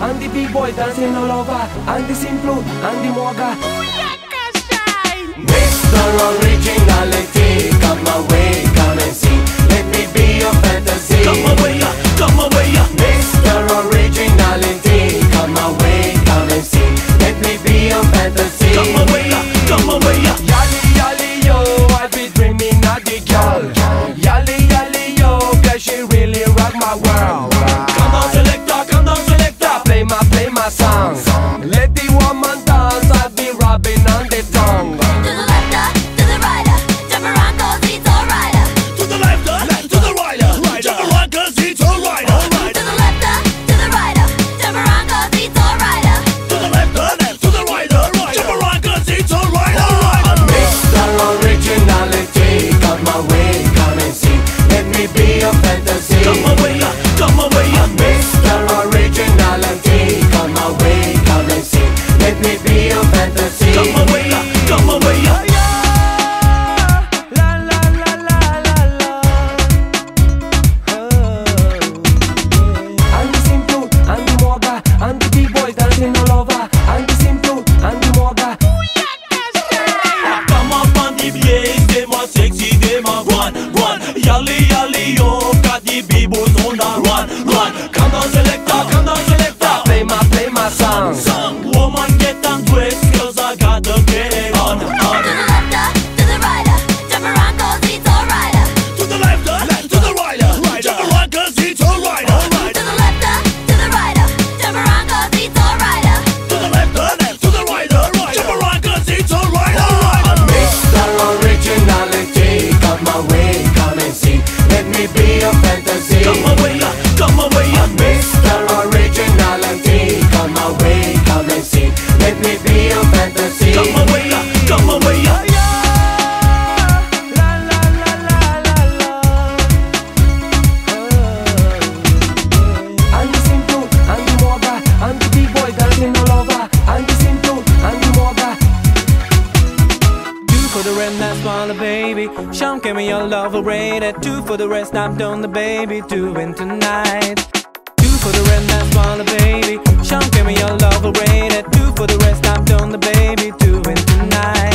and the big boy dancing all over, and the simple and the moga. Mr. Originality, come my way, come and see. Let me be your fantasy. Come away, come away. Mr. Originality, come my way, come and see. Let me be your fantasy. Come away, come away. Yali yali yo, I be dreaming of the girl. Yali yali yo, cause she really rock my world. Come down selector, Play my song. Let the woman dance, I be rubbing on the tongue. To the left, to the right, jump around 'cause it's alright. to the left, to the right, jump around 'cause it's alright. To the left, to the right, jump around 'cause it's alright. To the left, to the right, jump around 'cause it's alright. Mr. Originality, come my way, come and see. Let me be your fantasy. Come away, come away. Mr. Originality, come my way, come and see. Let me be your fantasy. Come away, come away. And the simple and the moga, and the big boys dancing all over, and the simple and the moga. Come up on the blaze, they more sexy, they more run. Yali yo, got the B-boys on the run. Come down selector, Play my song. woman get undressed 'cause I got to get it on. To the left, to the right, jump around 'cause it's alright. To the left, to the right, jump around 'cause it's alright. To the left, to the right, jump around 'cause it's alright. To the left, to the right, jump around 'cause it's alright. Mr. Originality, come my way, come and see. Let me be your fantasy. Come away, come away. Mr. Originality, come my way, come and see. Let me be your fantasy. Come away, come away. And the simple and the moga, and the big boy dancing all over, and the simple and the moga. Two for the rest, that's smaller, baby. Sean, give me your love rated. Two for the rest, I'm done the baby, doing tonight. Two for the rest, that's smaller, baby. Sean, give me your love rated. Two for the rest, I'm done the baby, doing tonight.